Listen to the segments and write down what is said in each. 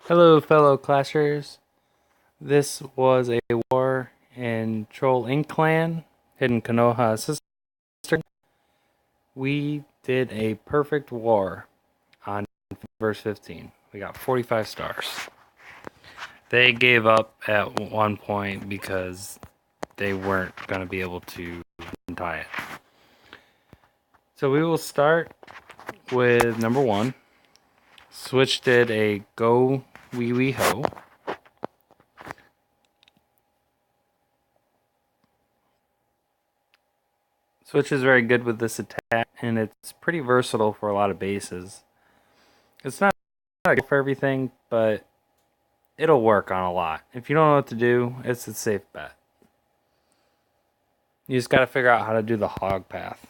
Hello, fellow clashers. This was a war in Troll Ink Clan, hidden Konoha sister. We did a perfect war on verse 15. We got 45 stars. They gave up at one point because they weren't going to be able to tie it. So we will start with number one. Switch did a Go Wee Wee Ho. Switch is very good with this attack, and it's pretty versatile for a lot of bases. It's not good for everything, but it'll work on a lot. If you don't know what to do, it's a safe bet. You just gotta figure out how to do the hog path.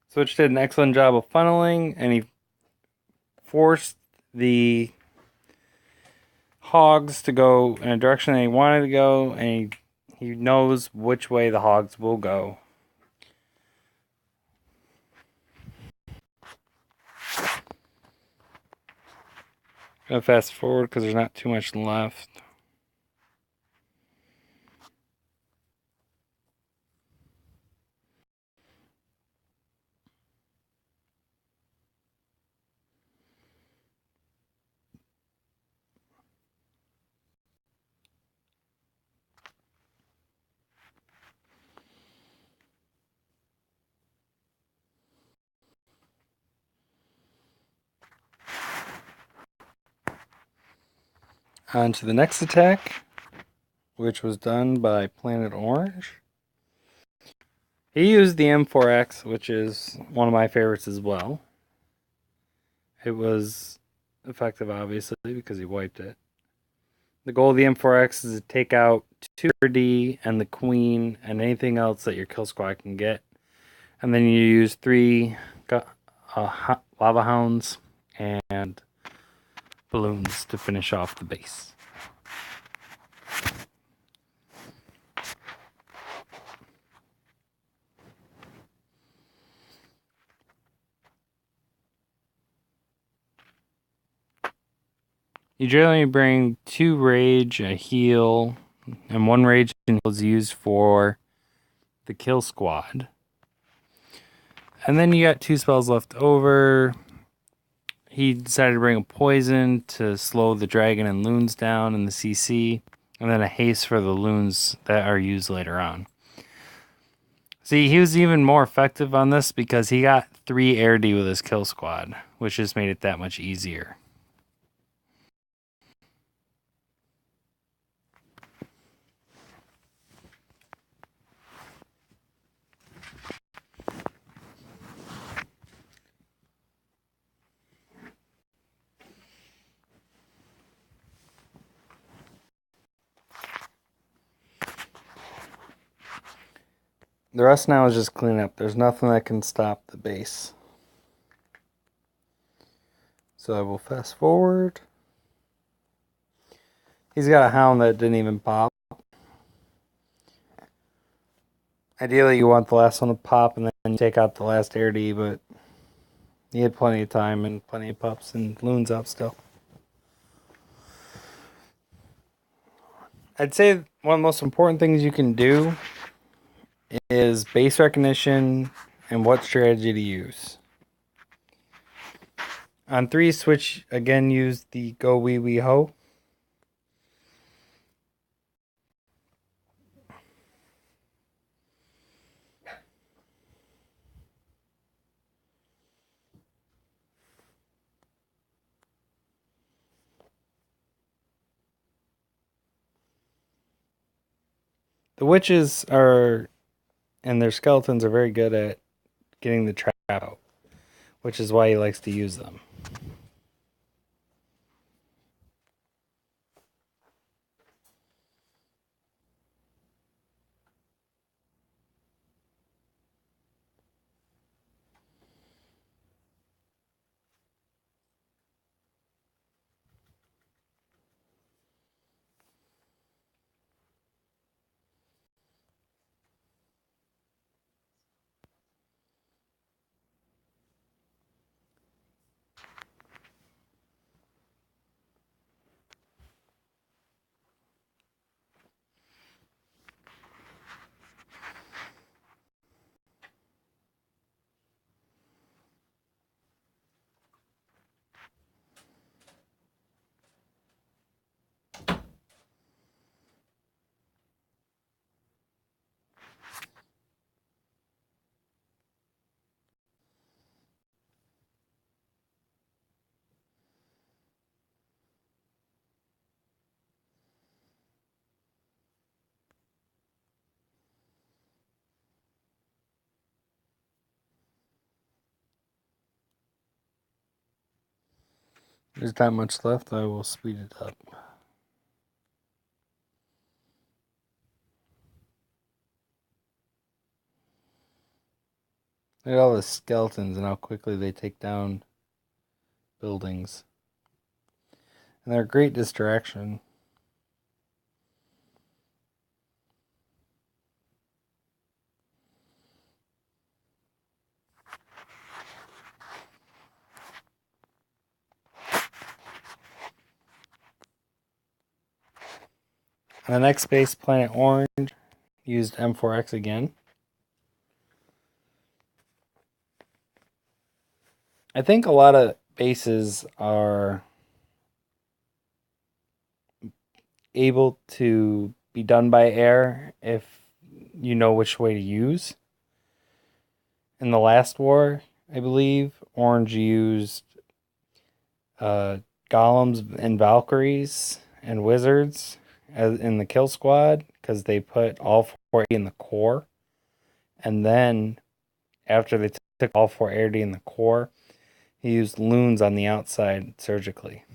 Switch did an excellent job of funneling, and he forced the hogs to go in a direction they wanted to go, and he knows which way the hogs will go. Gonna fast forward because there's not too much left. On to the next attack, which was done by Planet Orange. He used the M4X, which is one of my favorites as well. It was effective, obviously, because he wiped it. The goal of the M4X is to take out 2D and the Queen and anything else that your kill squad can get. And then you use 3 Lava Hounds and balloons to finish off the base. You generally bring 2 rage, a heal, and 1 rage and heal is used for the kill squad. And then you got 2 spells left over. He decided to bring a poison to slow the dragon and loons down in the CC, and then a haste for the loons that are used later on. See, he was even more effective on this because he got 3 air D with his kill squad, which just made it that much easier. The rest now is just cleanup. There's nothing that can stop the base. So I will fast forward. He's got a hound that didn't even pop. Ideally, you want the last one to pop and then take out the last air D, but he had plenty of time and plenty of pups and loons up still. I'd say one of the most important things you can do is base recognition and what strategy to use. On 3, switch again, use the Go Wee Wee Ho. The witches are and their skeletons are very good at getting the trap out, which is why he likes to use them. There's not much left. I will speed it up. Look at all the skeletons and how quickly they take down buildings. And they're a great distraction. On the next base, Planet Orange used M4X again. I think a lot of bases are able to be done by air if you know which way to use. In the last war, I believe, Orange used golems and Valkyries and wizards as in the kill squad because they put all 4 in the core, and then after they took all 4 AD in the core, he used loons on the outside surgically.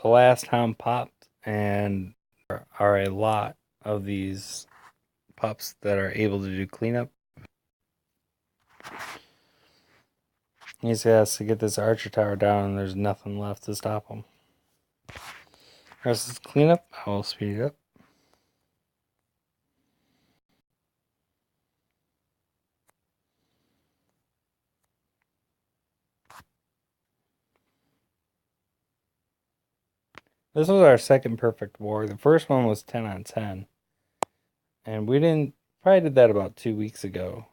The last time popped, and there are a lot of these pups that are able to do cleanup. He just has to get this archer tower down, and there's nothing left to stop him. Rest is cleanup. I will speed it up. This was our second perfect war. The first one was 10 on 10. And we probably did that about 2 weeks ago.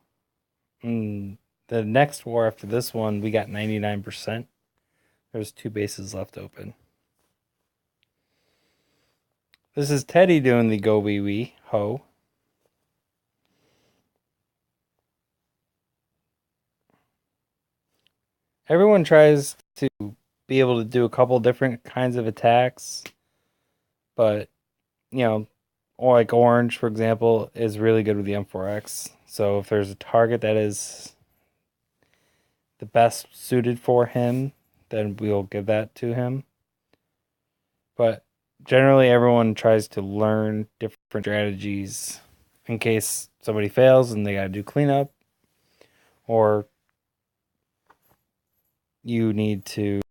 And the next war after this one, we got 99%. There's 2 bases left open. This is Teddy doing the go wee wee ho. Everyone tries to be able to do a couple different kinds of attacks, but or like Orange, for example, is really good with the M4X. So if there's a target that is the best suited for him, then we'll give that to him. But generally, everyone tries to learn different strategies in case somebody fails and they got to do cleanup, or you need to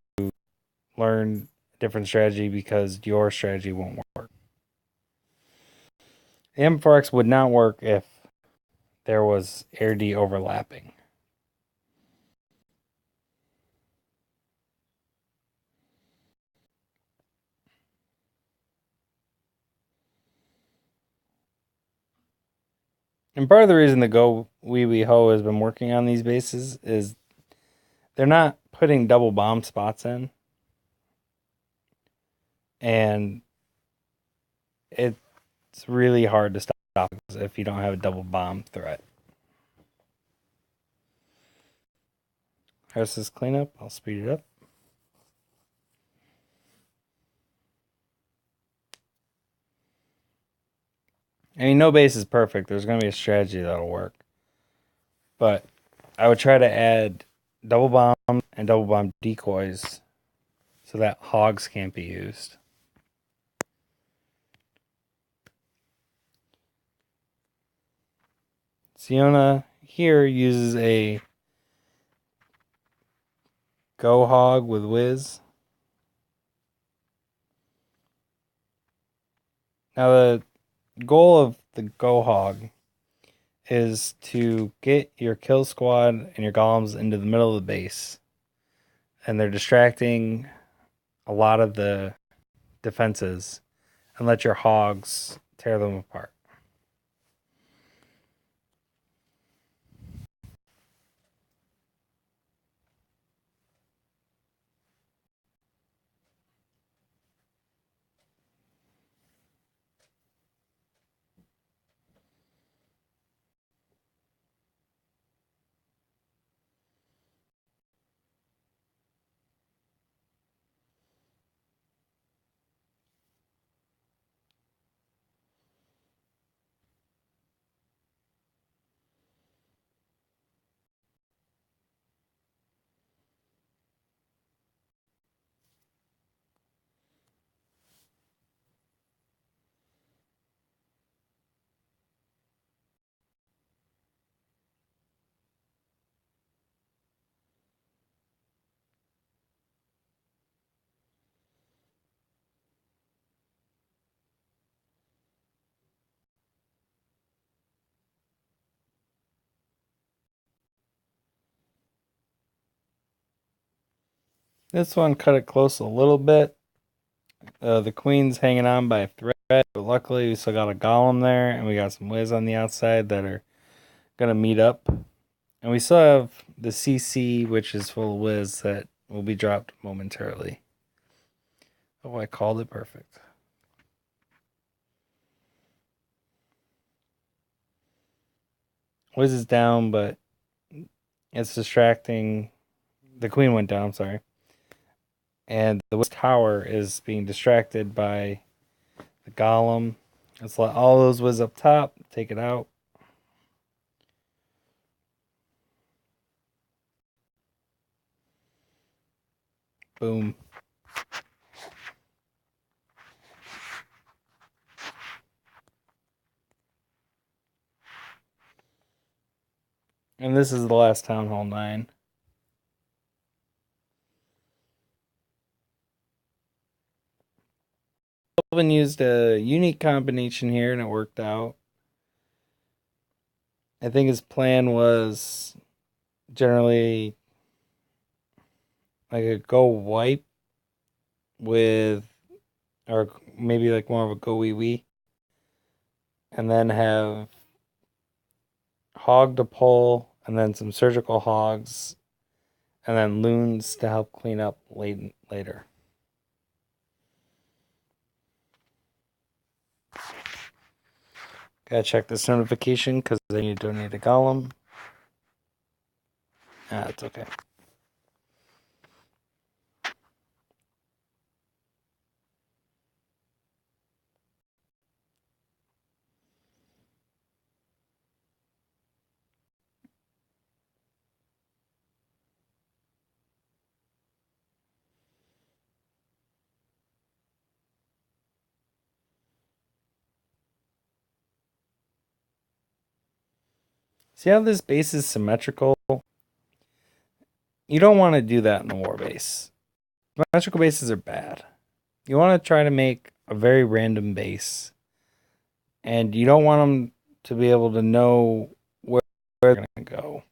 learn a different strategy because your strategy won't work. The M4X would not work if there was air D overlapping. And part of the reason the Go Wee Wee Ho has been working on these bases is they're not putting double bomb spots in. And it's really hard to stop if you don't have a double bomb threat. Here's this cleanup. I'll speed it up. I mean, no base is perfect. There's going to be a strategy that'll work. But I would try to add double bomb and double bomb decoys so that hogs can't be used. Siona here uses a Go Hog with Wiz. Now the goal of the Go Hog is to get your kill squad and your golems into the middle of the base. And they're distracting a lot of the defenses and let your hogs tear them apart. This one cut it close a little bit. The queen's hanging on by a thread, but luckily we still got a golem there, and we got some Wiz on the outside that are gonna meet up. And we still have the CC, which is full of Wiz, that will be dropped momentarily. Oh, I called it perfect. Wiz is down, but it's distracting. The queen went down, sorry. And the Wiz tower is being distracted by the golem. Let's let all those Wiz up top, take it out. Boom. And this is the last Town Hall 9. Kelvin used a unique combination here and it worked out. I think his plan was generally like a go wipe with, or maybe like more of a go wee wee, and then have hog to pull, and then some surgical hogs, and then loons to help clean up later. Gotta check this notification because then you donate a golem. Ah, it's okay. See how this base is symmetrical? You don't want to do that in the war base. Symmetrical bases are bad. You want to try to make a very random base. And you don't want them to be able to know where they're going to go.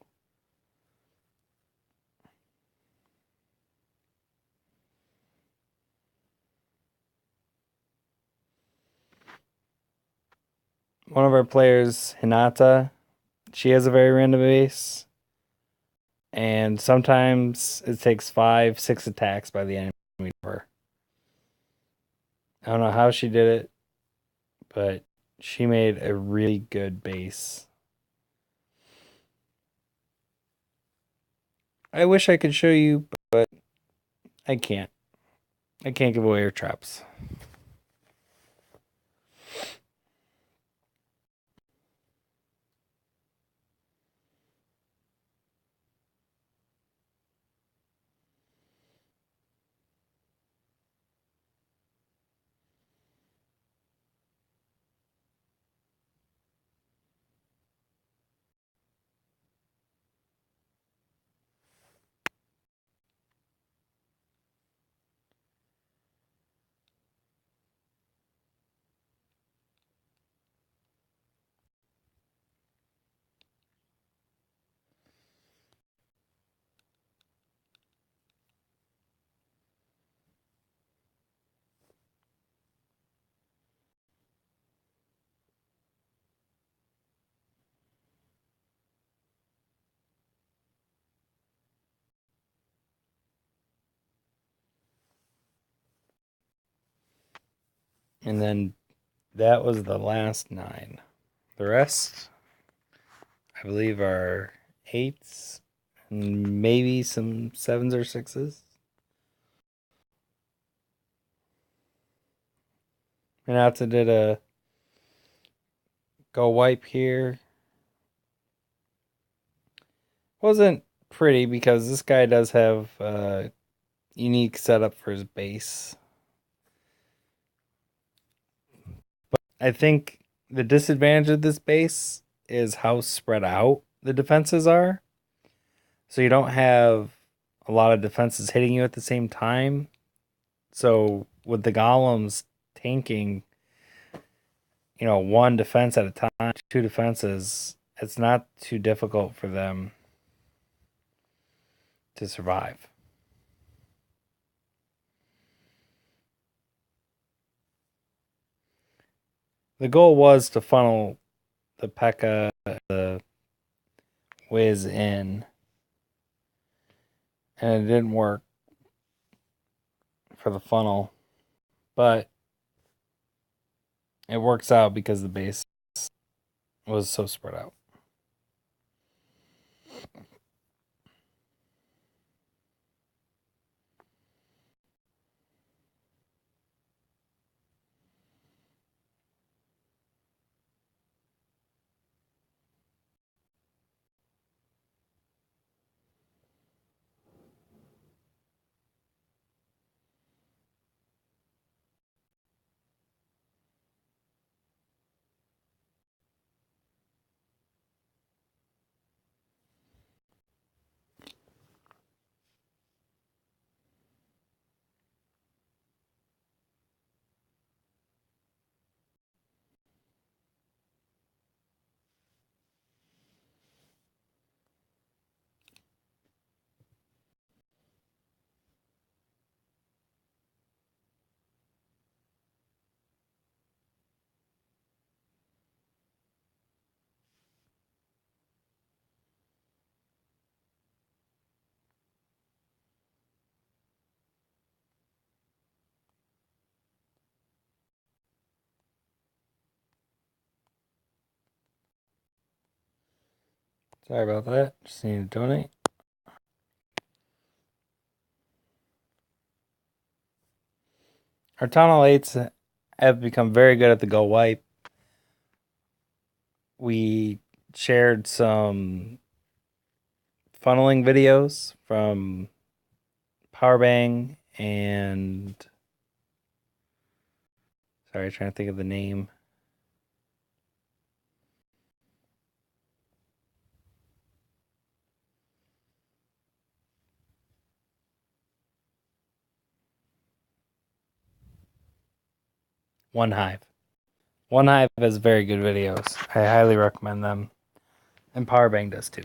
One of our players, Hinata, she has a very random base. And sometimes it takes 5, 6 attacks by the enemy to her. I don't know how she did it, but she made a really good base. I wish I could show you, but I can't. I can't give away her traps. And then that was the last 9. The rest, I believe, are 8s and maybe some 7s or 6s. And Alta did a go wipe here. Wasn't pretty because this guy does have a unique setup for his base. But I think the disadvantage of this base is how spread out the defenses are. So you don't have a lot of defenses hitting you at the same time. So with the golems tanking, 1 defense at a time, 2 defenses, it's not too difficult for them to survive. The goal was to funnel the P.E.K.K.A, the Wiz in, and it didn't work for the funnel, but it works out because the base was so spread out. Sorry about that. Just need to donate. Our Town Hall 8s have become very good at the go wipe. We shared some funneling videos from Powerbang and sorry, trying to think of the name. One Hive. One Hive has very good videos. I highly recommend them. And Powerbang does too.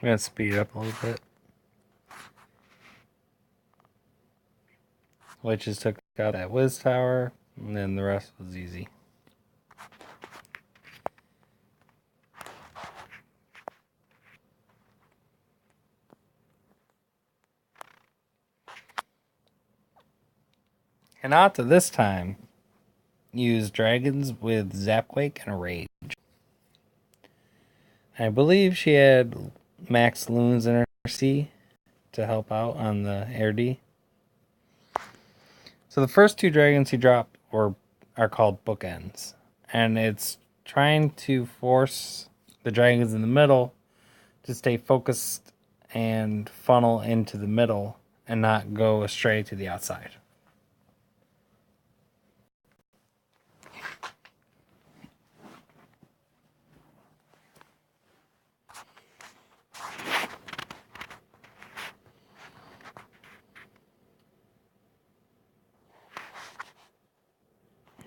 I'm going to speed up a little bit. Witches took out that Wiz Tower, and then the rest was easy. Hinata this time used dragons with Zapquake and a Rage. I believe she had max loons in her C to help out on the Air D. So the first two dragons he dropped are called bookends, and it's trying to force the dragons in the middle to stay focused and funnel into the middle and not go astray to the outside.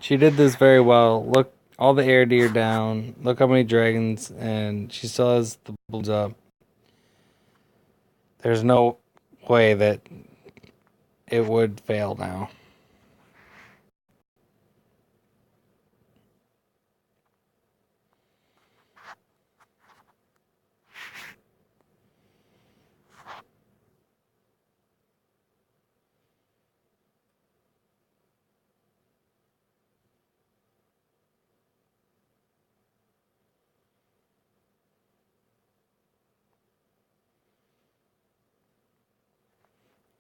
She did this very well. Look, all the air deer down. Look how many dragons, and she still has the balloons up. There's no way that it would fail now.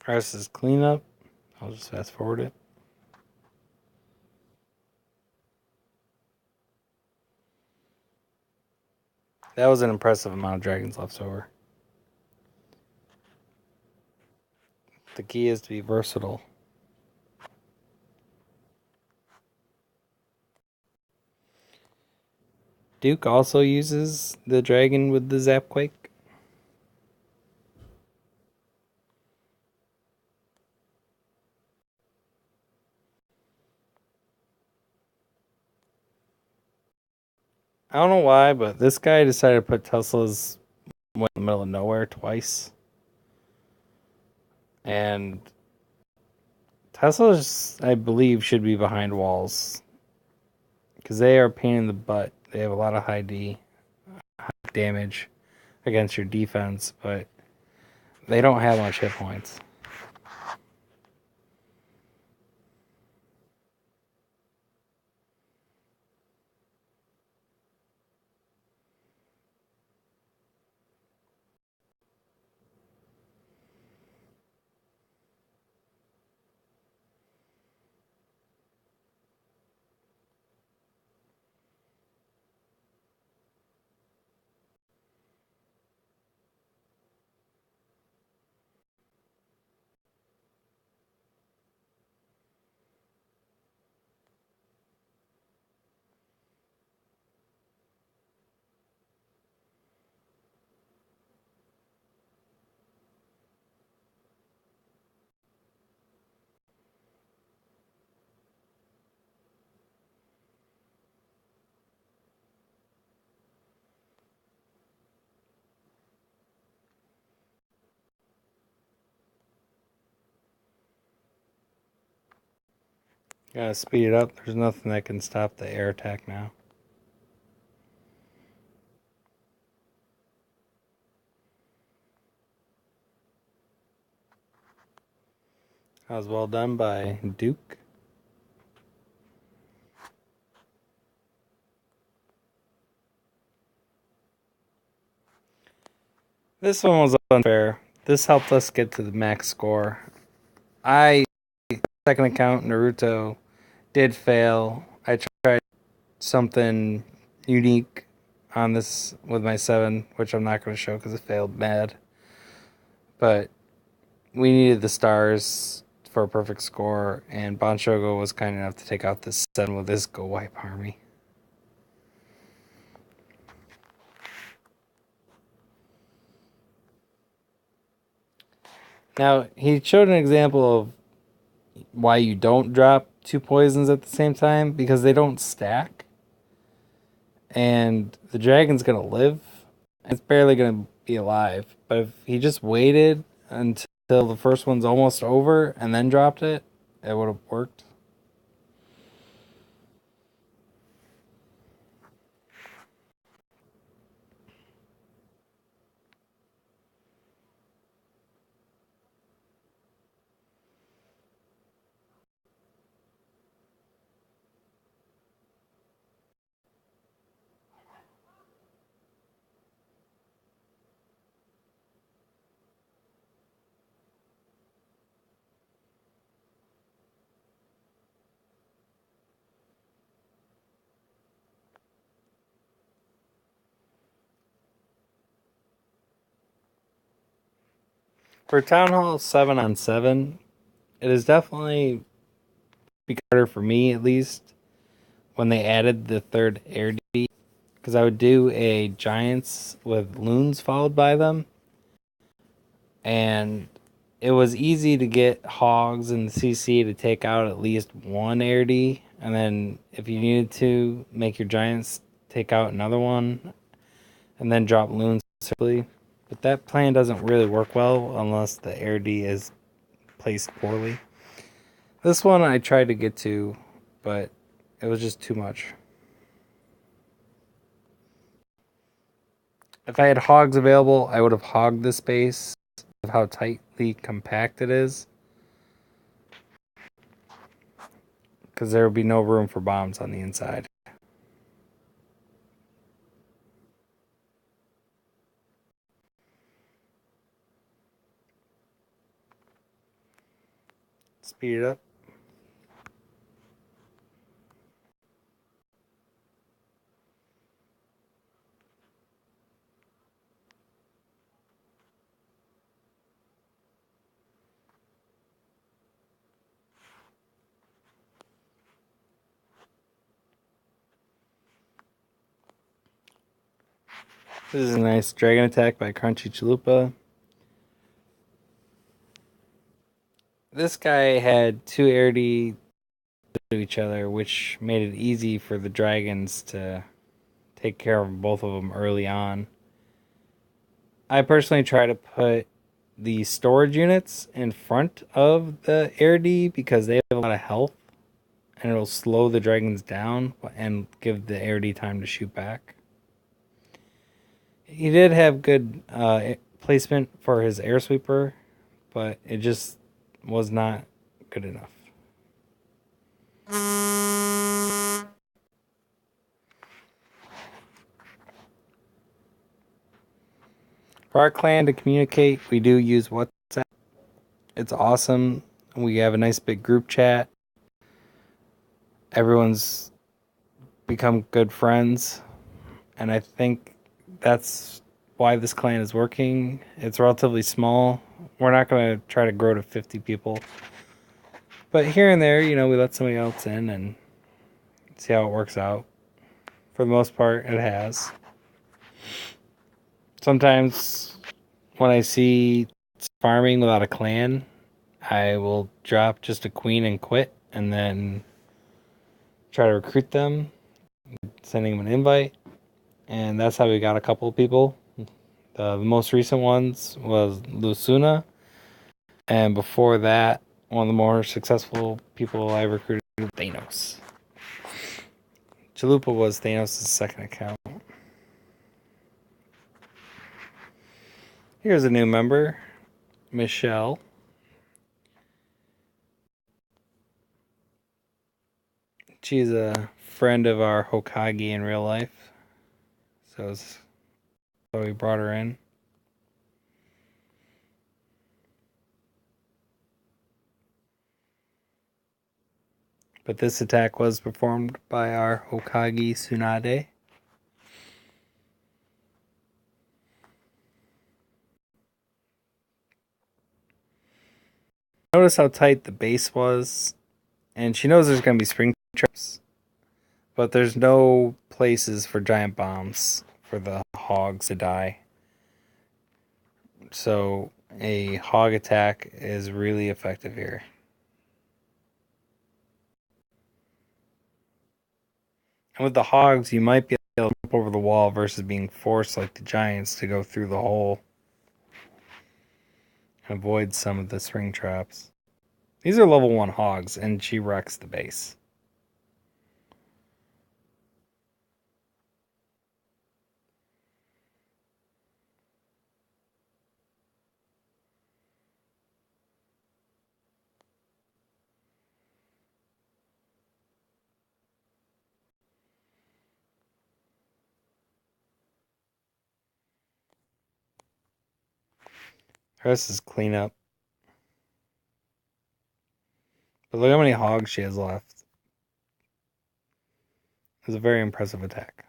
Rest is cleanup. I'll just fast forward it. That was an impressive amount of dragons left over. The key is to be versatile. Duke also uses the dragon with the Zapquake. I don't know why, but this guy decided to put Tesla's in the middle of nowhere twice. And Tesla's, I believe, should be behind walls. Because they are a pain in the butt. They have a lot of high damage against your defense, but they don't have much hit points. Gotta speed it up. There's nothing that can stop the air attack now. That was well done by Duke. This one was unfair. This helped us get to the max score. Second account, Naruto, did fail. I tried something unique on this with my 7, which I'm not going to show because it failed bad. But we needed the stars for a perfect score, and Bonshogo was kind enough to take out the 7 with his Go Wipe army. Now, he showed an example of why you don't drop 2 poisons at the same time, because they don't stack. And the dragon's going to live. It's barely going to be alive. But if he just waited until the first one's almost over and then dropped it, it would have worked. For Town Hall 7 on 7, it is definitely harder for me, at least, when they added the third air D, because I would do a Giants with loons followed by them, and it was easy to get Hogs and the CC to take out at least one air D, and then if you needed to, make your Giants take out another one, and then drop loons simply. But that plan doesn't really work well unless the air D is placed poorly. This one I tried to get to, but it was just too much. If I had hogs available, I would have hogged the space of how tightly compact it is, because there would be no room for bombs on the inside. Speed it up. This is a nice dragon attack by Crunchy Chalupa. This guy had 2 air D to each other, which made it easy for the dragons to take care of both of them early on. I personally try to put the storage units in front of the air D because they have a lot of health, and it'll slow the dragons down and give the air D time to shoot back. He did have good placement for his air sweeper, but it just was not good enough. For our clan to communicate, we do use WhatsApp. It's awesome. We have a nice big group chat. Everyone's become good friends, and I think that's why this clan is working. It's relatively small. We're not going to try to grow to 50 people. But here and there, we let somebody else in and see how it works out. For the most part, it has. Sometimes when I see farming without a clan, I will drop just a queen and quit, and then try to recruit them, sending them an invite. And that's how we got a couple of people. The most recent ones was Lucuna. And before that, one of the more successful people I recruited Thanos. Chalupa was Thanos' second account. Here's a new member, Michelle. She's a friend of our Hokage in real life. So we brought her in. But this attack was performed by our Hokage Tsunade. Notice how tight the base was. And she knows there's going to be spring traps. But there's no places for giant bombs for the hogs to die. So a hog attack is really effective here. And with the hogs, you might be able to jump over the wall versus being forced like the giants to go through the hole and avoid some of the spring traps. These are level 1 hogs, and she wrecks the base. The rest is cleanup. But look how many hogs she has left. It's a very impressive attack.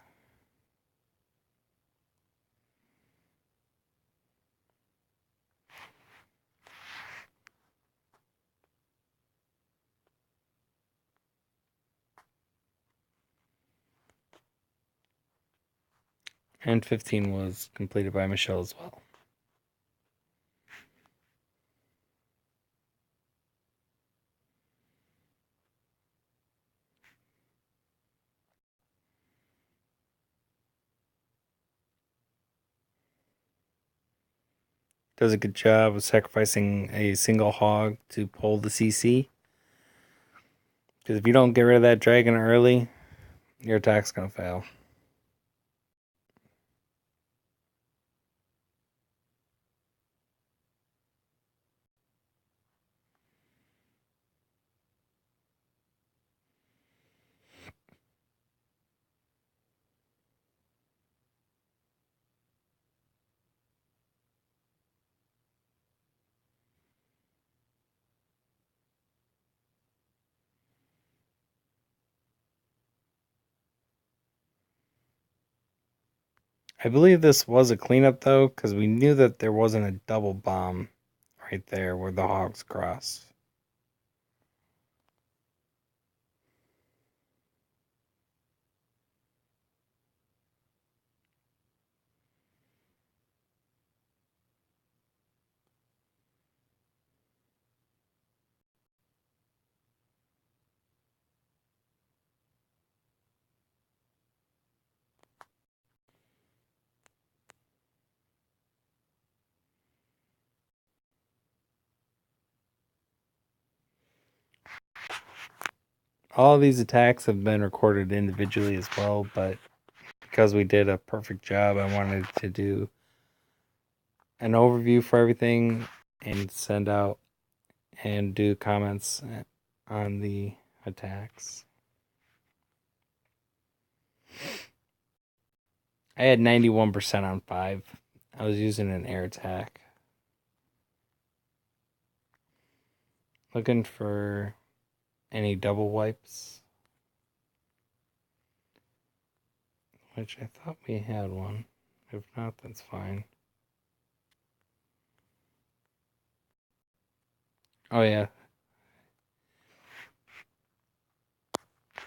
And 15 was completed by Michelle as well. Does a good job of sacrificing a single hog to pull the CC. Because if you don't get rid of that dragon early, your attack's going to fail. I believe this was a cleanup though, because we knew that there wasn't a double bomb right there where the hogs cross. All of these attacks have been recorded individually as well, but because we did a perfect job, I wanted to do an overview for everything and send out and do comments on the attacks. I had 91% on 5. I was using an air attack. Looking for any double wipes. Which I thought we had one. If not, that's fine. Oh, yeah.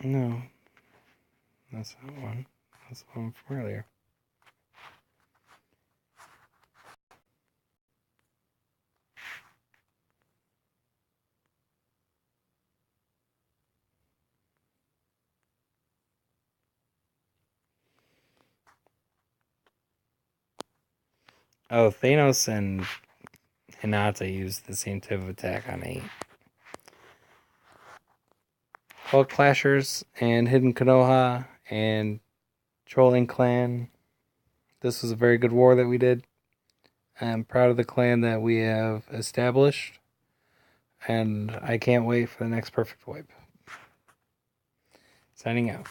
No. That's not one. That's the one from earlier. Oh, Thanos and Hinata used the same type of attack on 8. Hulk Clashers and Hidden Konoha and Trolling Clan. This was a very good war that we did. I'm proud of the clan that we have established, and I can't wait for the next Perfect Wipe. Signing out.